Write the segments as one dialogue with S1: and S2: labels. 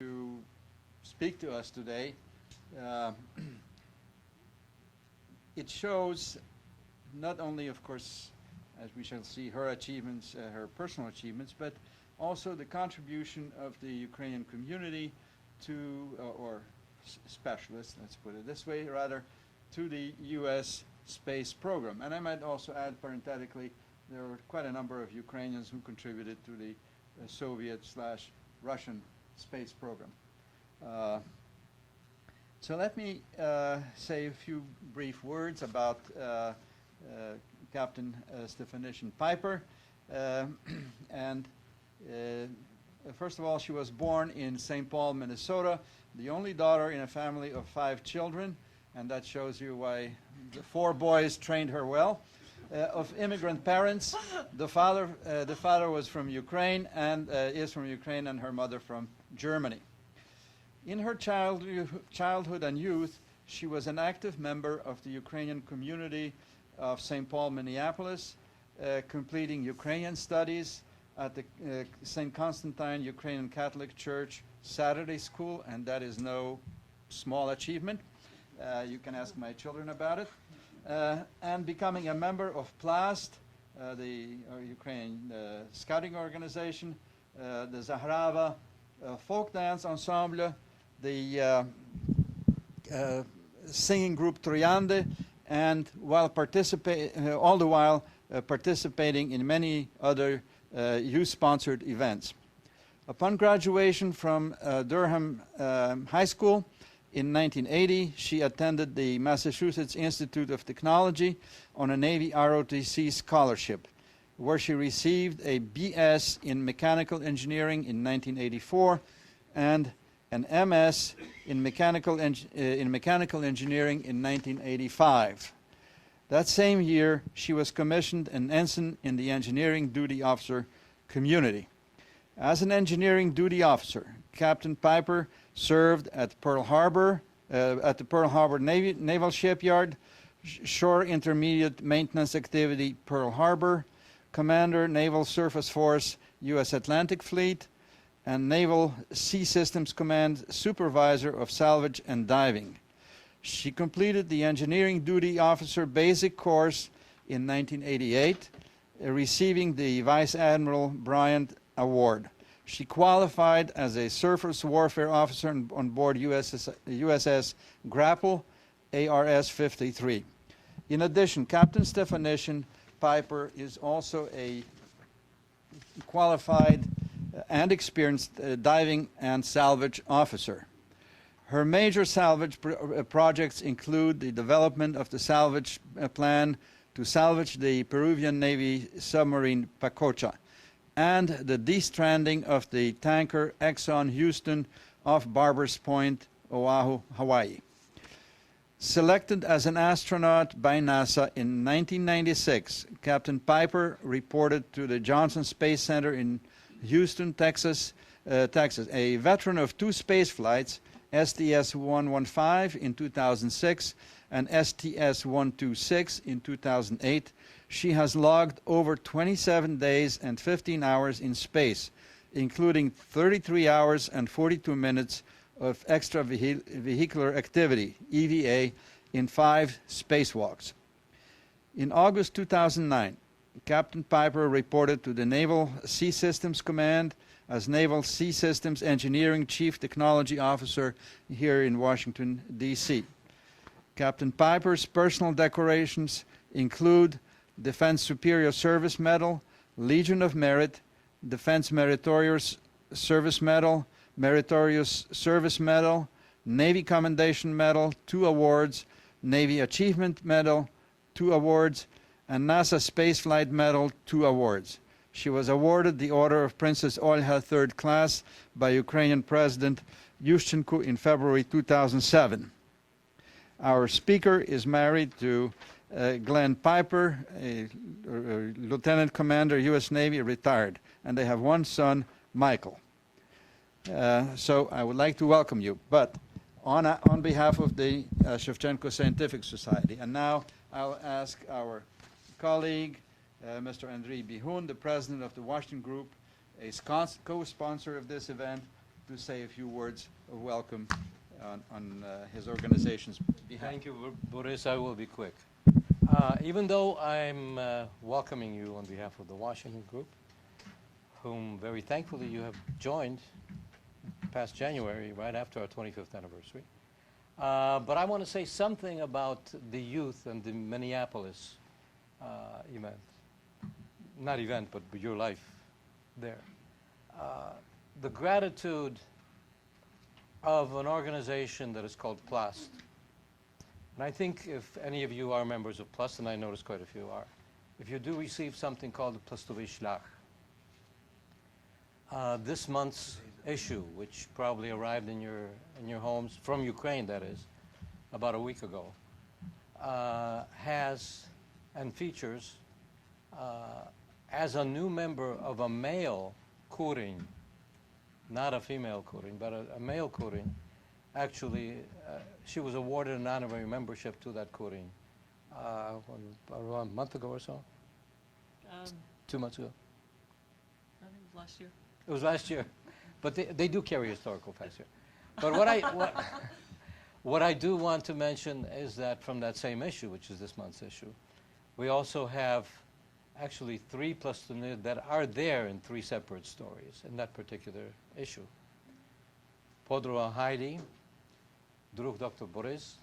S1: to speak to us today. Uh, it shows not only, of course, as we shall see, her achievements, her personal achievements, but also the contribution of the Ukrainian community to, or specialists, let's put it this way, rather, to the U.S. space program. And I might also add parenthetically, there were quite a number of Ukrainians who contributed to the Soviet/Russian space program. So let me say a few brief words about Captain Stefanyshyn-Piper. First of all, she was born in St. Paul, Minnesota, the only daughter in a family of 5 children, and that shows you why the 4 boys trained her well. Of immigrant parents, the father was from Ukraine and is from Ukraine, and her mother from Germany. In her childhood and youth, she was an active member of the Ukrainian community of St. Paul, Minneapolis, completing Ukrainian studies at the St. Constantine Ukrainian Catholic Church Saturday School, and that is no small achievement. You can ask my children about it. And becoming a member of PLAST, the Ukrainian scouting organization, the Zahrava folk dance ensemble, the singing group Troyande, and while all the while participating in many other youth-sponsored events. Upon graduation from Durham High School in 1980, she attended the Massachusetts Institute of Technology on a Navy ROTC scholarship, where she received a BS in Mechanical Engineering in 1984 and an MS in Mechanical Engineering in 1985. That same year, she was commissioned an ensign in the engineering duty officer community. As an engineering duty officer, Captain Piper served at the Pearl Harbor Naval Shipyard, Shore Intermediate Maintenance Activity Pearl Harbor, Commander Naval Surface Force U.S. Atlantic Fleet, and Naval Sea Systems Command Supervisor of Salvage and Diving. She completed the Engineering Duty Officer Basic Course in 1988, receiving the Vice Admiral Bryant Award. She qualified as a surface warfare officer on board USS Grapple, ARS-53. In addition, Captain Stefanyshyn-Piper is also a qualified and experienced diving and salvage officer. Her major salvage projects include the development of the salvage plan to salvage the Peruvian Navy submarine Pacocha, and the destranding of the tanker Exxon Houston off Barbers Point, Oahu, Hawaii. Selected as an astronaut by NASA in 1996, Captain Piper reported to the Johnson Space Center in Houston, Texas. A veteran of 2 space flights, STS-115 in 2006 and STS-126 in 2008, she has logged over 27 days and 15 hours in space, including 33 hours and 42 minutes of extravehicular activity, EVA, in 5 spacewalks. In August 2009, Captain Piper reported to the Naval Sea Systems Command as Naval Sea Systems Engineering Chief Technology Officer here in Washington, D.C. Captain Piper's personal decorations include Defense Superior Service Medal, Legion of Merit, Defense Meritorious Service Medal, Meritorious Service Medal, Navy Commendation Medal, 2 awards, Navy Achievement Medal, 2 awards, and NASA Spaceflight Medal, 2 awards. She was awarded the Order of Princess Olha Third Class by Ukrainian President Yushchenko in February 2007. Our speaker is married to Glenn Piper, a Lieutenant Commander, U.S. Navy, retired, and they have 1 son, Michael. So I would like to welcome you, but on behalf of the Shevchenko Scientific Society. And now I'll ask our colleague, Mr. Andriy Bihun, the president of the Washington Group, a co-sponsor of this event, to say a few words of welcome on his organization's behalf.
S2: Thank you, Boris. I will be quick. Even though I'm welcoming you on behalf of the Washington group, whom very thankfully you have joined past January, right after our 25th anniversary. But I want to say something about the youth and the Minneapolis event. Not event, but your life there. The gratitude of an organization that is called PLAST. And I think if any of you are members of PLAST, and I notice quite a few are, if you do receive something called the Plastové Schlag, this month's issue, which probably arrived in your homes, from Ukraine that is, about a week ago, has and features as a new member of a male Kurin, not a female Kurin, but a male Kurin. Actually, she was awarded an honorary membership to that Kurin around a month ago or so? 2 months ago?
S3: I think it was last year.
S2: It was last year. But they do carry historical facts here. But what I do want to mention is that from that same issue, which is this month's issue, we also have actually 3 plastuniers that are there in 3 separate stories in that particular issue. Podruha Heidi, Druh Dr. Boris,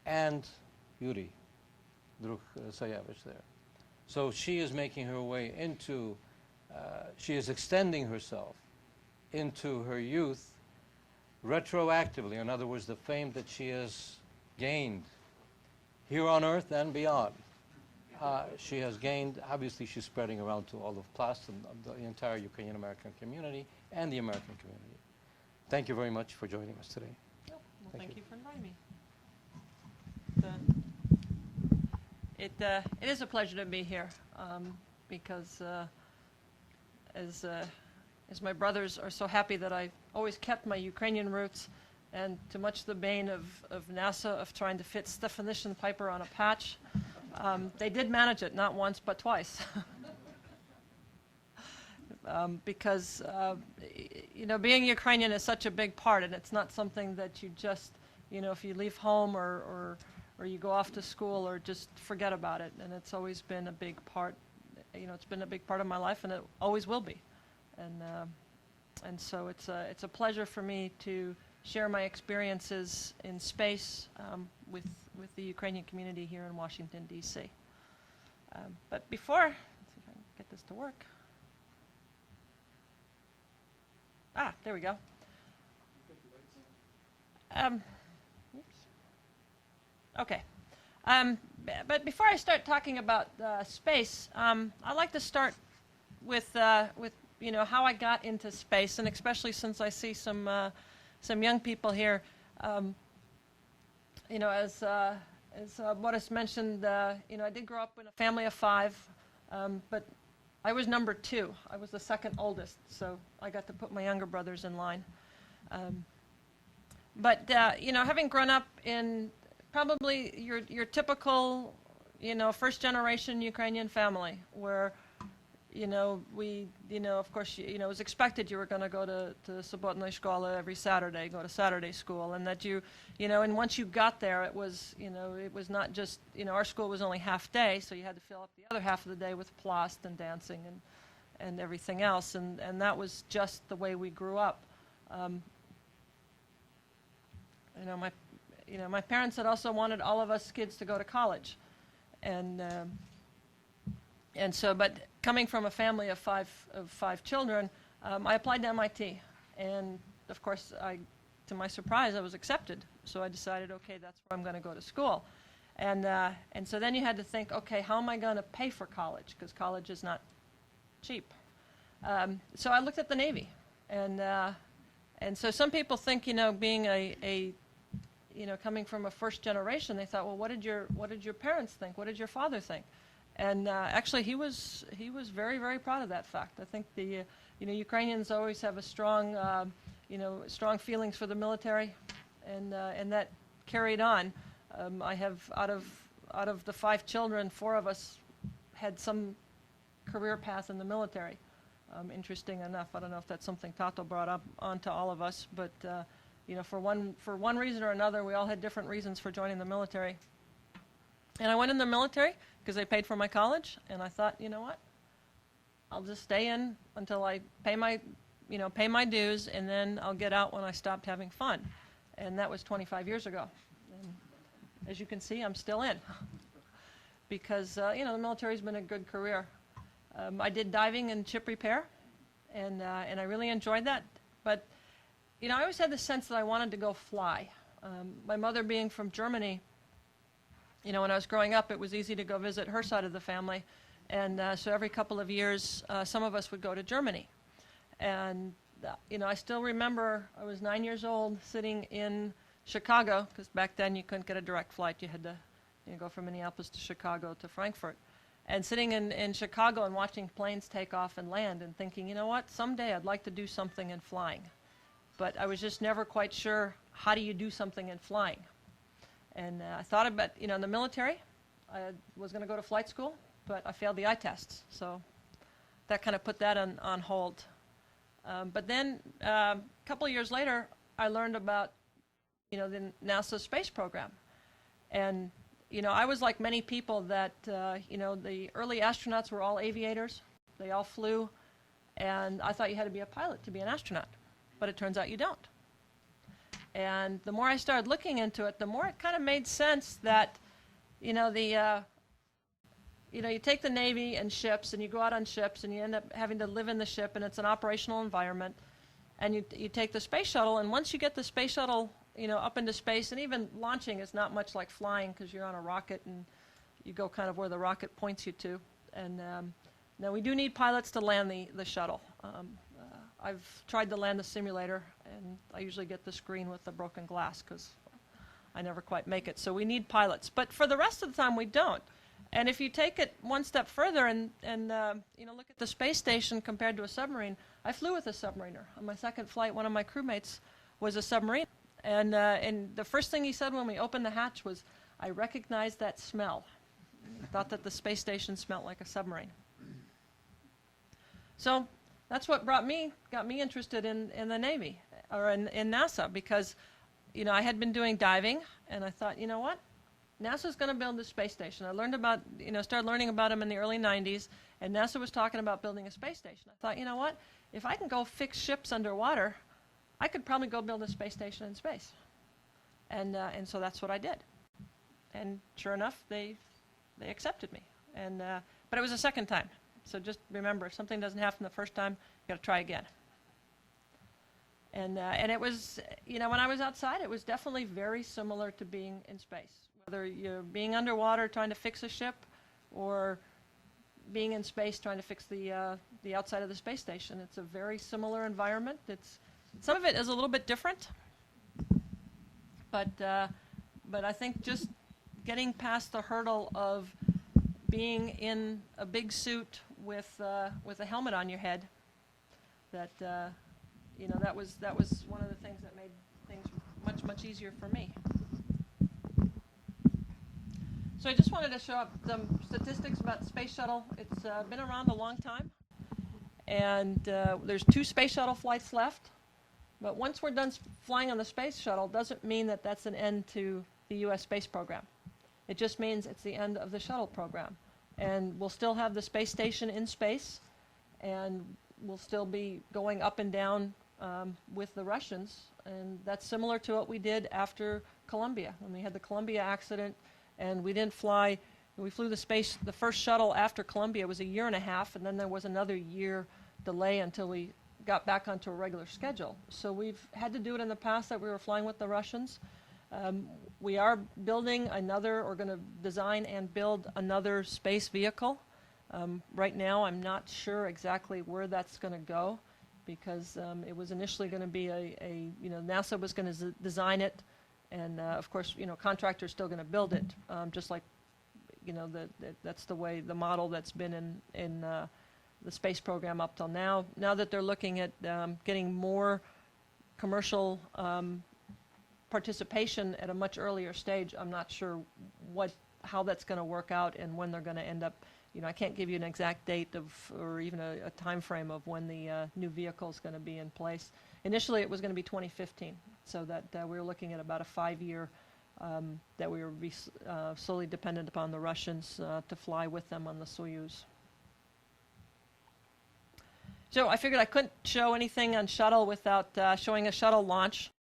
S2: and Yuri, Druh Sayevich there. So she is making her way into, she is extending herself into her youth retroactively. In other words, the fame that she has gained here on Earth and beyond. She has gained, obviously she's spreading around to all of PLAST and the entire Ukrainian American community and the American community. Thank you very much for joining us today.
S3: Well,
S2: Thank
S3: thank
S2: you.
S3: you for inviting me. It is a pleasure to be here because as my brothers are so happy that I always kept my Ukrainian roots, and to much the bane of NASA of trying to fit Stefanyshyn-Piper on a patch, they did manage it, not once but twice. Because you know, being Ukrainian is such a big part, and it's not something that you just, you know, if you leave home or you go off to school or just forget about it. And it's always been a big part, you know, it's been a big part of my life, and it always will be. And so it's a pleasure for me to share my experiences in space with the Ukrainian community here in Washington, D.C. But before, let's see if I can get this to work. There we go. Oops. Okay. But before I start talking about space, I'd like to start with you know, how I got into space, and especially since I see some young people here. You know, as Boris mentioned, you know, I did grow up in a family of 5, but I was number 2. I was the second oldest, so I got to put my younger brothers in line. But you know, having grown up in probably your typical, you know, first-generation Ukrainian family, where, you know, of course, you know, it was expected you were going to go to Sobotnaya Shkola every Saturday, go to Saturday school, and that you know, and once you got there, it was, you know, it was not just, you know, our school was only half day, so you had to fill up the other half of the day with plast and dancing and everything else, and that was just the way we grew up. You know, my parents had also wanted all of us kids to go to college, and so, but coming from a family of five children, I applied to MIT, and of course, to my surprise, I was accepted. So I decided, okay, that's where I'm going to go to school, and so then you had to think, okay, how am I going to pay for college? Because college is not cheap. So I looked at the Navy, and so some people think, you know, being you know, coming from a first generation, they thought, well, what did your parents think? What did your father think? And actually, he was very, very proud of that fact. I think the you know, Ukrainians always have a strong you know, strong feelings for the military, and that carried on. I have out of the 5 children, 4 of us had some career path in the military. Interesting enough, I don't know if that's something Tato brought up onto all of us, but you know, for one reason or another, we all had different reasons for joining the military. And I went in the military because they paid for my college, and I thought, you know what, I'll just stay in until I pay my dues, and then I'll get out when I stopped having fun. And that was 25 years ago. And as you can see, I'm still in because you know, the military's been a good career. I did diving and ship repair, and I really enjoyed that. But you know, I always had the sense that I wanted to go fly. My mother being from Germany, you know, when I was growing up, it was easy to go visit her side of the family, and so every couple of years, some of us would go to Germany. And you know, I still remember I was 9 years old, sitting in Chicago, because back then you couldn't get a direct flight. You had to go from Minneapolis to Chicago to Frankfurt. And sitting in Chicago and watching planes take off and land and thinking, you know what, someday I'd like to do something in flying. But I was just never quite sure, how do you do something in flying? And I thought about, you know, in the military, I was going to go to flight school, but I failed the eye tests. So that kind of put that on hold. But then a couple of years later, I learned about, you know, the NASA space program. And you know, I was like many people that, you know, the early astronauts were all aviators. They all flew. And I thought you had to be a pilot to be an astronaut. But it turns out you don't. And the more I started looking into it, the more it kind of made sense that, you know, you take the Navy and ships, and you go out on ships, and you end up having to live in the ship, and it's an operational environment. And you take the space shuttle, and once you get the space shuttle, you know, up into space, and even launching is not much like flying because you're on a rocket and you go kind of where the rocket points you to. And now we do need pilots to land the shuttle. I've tried to land the simulator, and I usually get the screen with the broken glass because I never quite make it. So we need pilots. But for the rest of the time, we don't. And if you take it one step further and you know, look at the space station compared to a submarine, I flew with a submariner. On my second flight, one of my crewmates was a submarine. And the first thing he said when we opened the hatch was, I recognized that smell. He thought that the space station smelled like a submarine. So that's what got me interested in the Navy, or in NASA, because, you know, I had been doing diving, and I thought, you know what? NASA's going to build this space station. I learned about, you know, started learning about them in the early 90s, and NASA was talking about building a space station. I thought, you know what? If I can go fix ships underwater, I could probably go build a space station in space. And so that's what I did. And sure enough, they accepted me. But it was the second time. So just remember, if something doesn't happen the first time, you got to try again. And it was, you know, when I was outside, it was definitely very similar to being in space. Whether you're being underwater trying to fix a ship, or being in space trying to fix the outside of the space station, it's a very similar environment. Some of it is a little bit different, but I think just getting past the hurdle of being in a big suit with a helmet on your head, that you know, that was one of the things that made things much easier for me. So I just wanted to show up some statistics about the space shuttle. It's been around a long time, and there's 2 space shuttle flights left. But once we're done flying on the space shuttle, doesn't mean that that's an end to the U.S. space program. It just means it's the end of the shuttle program. And we'll still have the space station in space, and we'll still be going up and down with the Russians. And that's similar to what we did after Columbia, when we had the Columbia accident, and we didn't fly. We flew the first shuttle after Columbia. It was 1.5 years, and then there was another year delay until we got back onto a regular schedule. So we've had to do it in the past that we were flying with the Russians. We are building or going to design and build another space vehicle. Right now, I'm not sure exactly where that's going to go, because it was initially going to be you know, NASA was going to design it, and of course, you know, contractors still going to build it, just like, you know, that's the way, the model that's been in the space program up till now. Now that they're looking at getting more commercial participation at a much earlier stage, I'm not sure how that's going to work out and when they're going to end up I can't give you an exact date or even a time frame of when the new vehicle is going to be in place. Initially, it was going to be 2015, so that we were looking at about a 5-year that we were solely dependent upon the Russians to fly with them on the Soyuz. So I figured I couldn't show anything on shuttle without showing a shuttle launch.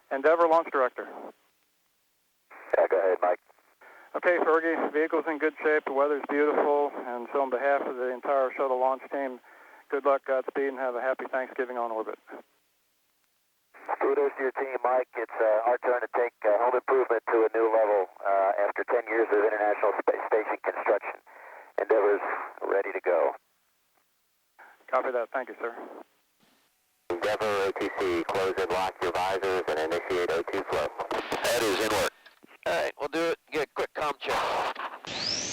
S4: Endeavour Launch Director.
S5: Yeah, go ahead, Mike.
S4: Okay, Fergie, vehicle's in good shape, the weather's beautiful, and so on behalf of the entire shuttle launch team, good luck, Godspeed, and have a happy Thanksgiving on orbit.
S5: Kudos to your team, Mike. It's our turn to take home improvement to a new level after 10 years of International Space Station construction. Endeavour's ready to go.
S4: Copy that. Thank you, sir.
S5: Endeavour OTC, close and lock your visors and initiate O2 flow. That is in work. All right, we'll do it. Get a quick comm check.